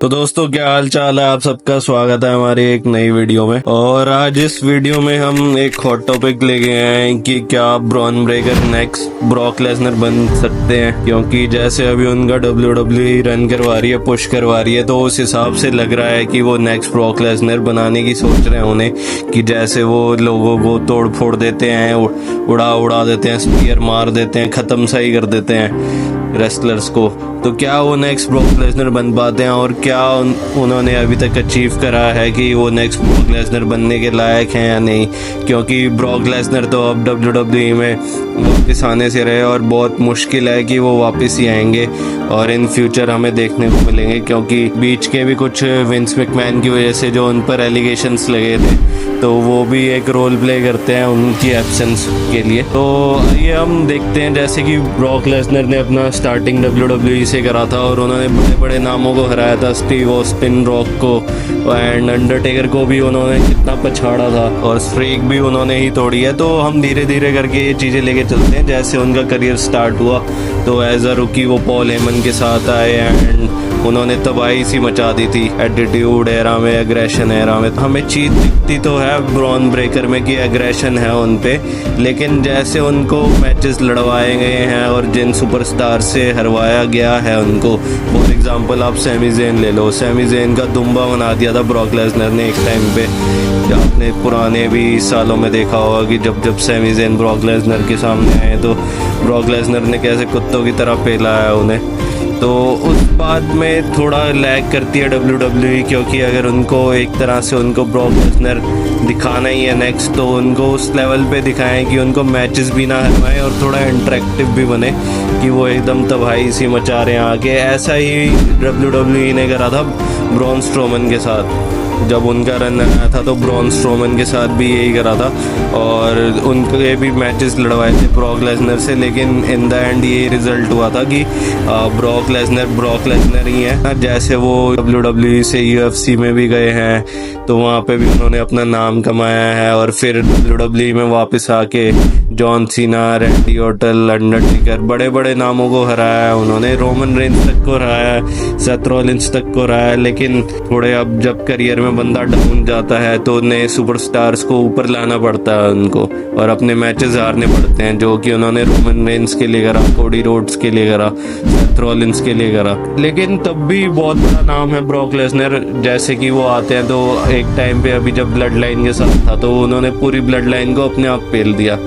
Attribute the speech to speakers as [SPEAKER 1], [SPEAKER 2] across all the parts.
[SPEAKER 1] तो दोस्तों क्या हाल चाल है। आप सबका स्वागत है हमारी एक नई वीडियो में। और आज इस वीडियो में हम एक हॉट टॉपिक लेके आए हैं कि क्या Bron Breakker next Brock Lesnar बन सकते हैं, क्योंकि जैसे अभी उनका WWE रन करवा रही है, पुश करवा रही है, तो उस हिसाब से लग रहा है कि वो नेक्स्ट ब्रॉक लेसनर बनाने की सोच रहे हैं उन्हें, कि जैसे वो लोगों को तोड़ फोड़ देते हैं, उड़ा देते हैं, स्पीयर मार देते हैं, खत्म सा ही कर देते हैं रेसलर्स को। तो क्या वो नेक्स्ट ब्रॉक लेसनर बन पाते हैं, और क्या उन्होंने अभी तक अचीव करा है कि वो नेक्स्ट ब्रॉक लेसनर बनने के लायक हैं या नहीं। क्योंकि ब्रॉक लेसनर तो अब WWE में वापस आने से रहे और बहुत मुश्किल है कि वो वापस ही आएंगे और इन फ्यूचर हमें देखने को मिलेंगे, क्योंकि बीच के भी कुछ विंस मैकमैन की वजह से जो उन पर एलिगेशंस लगे थे, तो वो भी एक रोल प्ले करते हैं उनकी एब्सेंस के लिए। तो ये हम देखते हैं जैसे कि ब्रॉक लेसनर ने अपना स्टार्टिंग WWE से करा था और उन्होंने बड़े बड़े नामों को हराया था, स्टीव ऑस्टिन, रॉक को एंड अंडरटेकर को भी उन्होंने कितना पछाड़ा था, और स्ट्रीक भी उन्होंने ही तोड़ी है। तो हम धीरे धीरे करके ये चीज़ें लेके चलते हैं। जैसे उनका करियर स्टार्ट हुआ तो एज अ रुकी वो पॉल हेमन के साथ आए एंड उन्होंने तबाही सी मचा दी थी एटीट्यूड एरा में, एग्रेशन एरा में। हमें चीज दिखती तो है ब्रॉन ब्रेकर में कि एग्रेशन है उन पे, लेकिन जैसे उनको मैचेस लड़वाए गए हैं और जिन सुपरस्टार से हरवाया गया है उनको, फॉर एग्जांपल आप सैमी ज़ेन ले लो। सैमी ज़ेन का दुम्बा बना दिया था ब्रॉक लेसनर ने एक टाइम पे। आपने पुराने भी सालों में देखा होगा कि जब जब सैमी ज़ेन ब्रॉक लेसनर के सामने आए तो ब्रॉक लेसनर ने कैसे कुत्तों की तरह पेला है उन्हें। तो उस बात में थोड़ा लैग करती है WWE, क्योंकि अगर उनको एक तरह से उनको ब्रॉक लेसनर दिखाना ही है नेक्स्ट, तो उनको उस लेवल पे दिखाएं कि उनको मैचेस भी ना हरवाएं और थोड़ा इंटरेक्टिव भी बने, कि वो एकदम तबाही सी मचा रहे हैं आगे। ऐसा ही WWE ने करा था ब्रॉन स्ट्रोमन के साथ। जब उनका रन आया था तो ब्रॉन स्ट्रोमन के साथ भी यही करा था और उनके भी मैचेस लड़वाए थे ब्रॉक लेसनर से, लेकिन इन द एंड ये रिजल्ट हुआ था कि ब्रॉक लेसनर ही है। जैसे वो WWE से UFC में भी गए हैं तो वहाँ पे भी उन्होंने अपना नाम कमाया है, और फिर WWE में वापस आके John Cena, Randy Orton, Undertaker, बड़े बड़े नामों को हराया है उन्होंने। रोमन रेंज तक को हराया है, सेथ रॉलिंस तक को हराया है। लेकिन थोड़े अब जब करियर में बंदा डाउन जाता है तो नए सुपरस्टार्स को ऊपर लाना पड़ता है उनको, और अपने मैचेस हारने पड़ते हैं, जो कि उन्होंने रोमन रेंज के लिए करा, कोडी रोड्स के लिए करा, सेथ रॉलिंस के लिए करा। लेकिन तब भी बहुत बड़ा नाम है ब्रॉक लेसनर। जैसे कि वो आते हैं तो एक टाइम पे अभी जब ब्लड लाइन के साथ था तो उन्होंने पूरी ब्लड लाइन को अपने आप पेल दिया।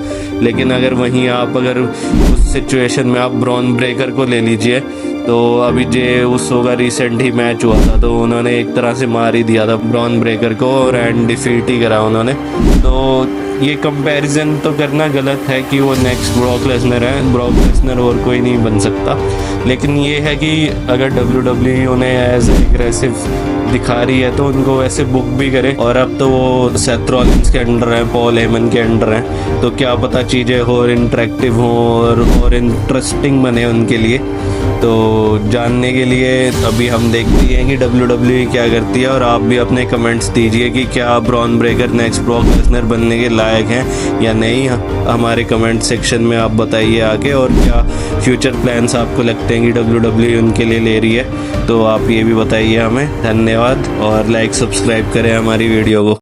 [SPEAKER 1] लेकिन अगर वहीं आप अगर उस सिचुएशन में आप ब्रॉन ब्रेकर को ले लीजिए, तो अभी जे उसो का रिसेंट ही मैच हुआ था तो उन्होंने एक तरह से मार ही दिया था ब्रॉन ब्रेकर को और एंड डिफीट ही करा उन्होंने। तो ये कंपैरिजन तो करना गलत है कि वो नेक्स्ट ब्रॉक लेसनर है। ब्रॉक लेसनर और कोई नहीं बन सकता। लेकिन ये है कि अगर WWE उन्हें एज एग्रेसिव दिखा रही है तो उनको वैसे बुक भी करे। और अब तो वो सेथ रॉलिंस के अंडर हैं, पॉल हेमन के अंडर हैं, तो क्या पता चीज़ें और इंटरेक्टिव हों और इंटरेस्टिंग बने उनके लिए। तो जानने के लिए अभी हम देखते हैं कि WWE क्या करती है, और आप भी अपने कमेंट्स दीजिए कि क्या Bron Breakker next Brock Lesnar बनने के लायक हैं या नहीं। हमारे कमेंट सेक्शन में आप बताइए आके, और क्या फ्यूचर प्लान्स आपको लगते हैं कि WWE उनके लिए ले रही है, तो आप ये भी बताइए हमें। धन्यवाद, और लाइक सब्सक्राइब करें हमारी वीडियो को।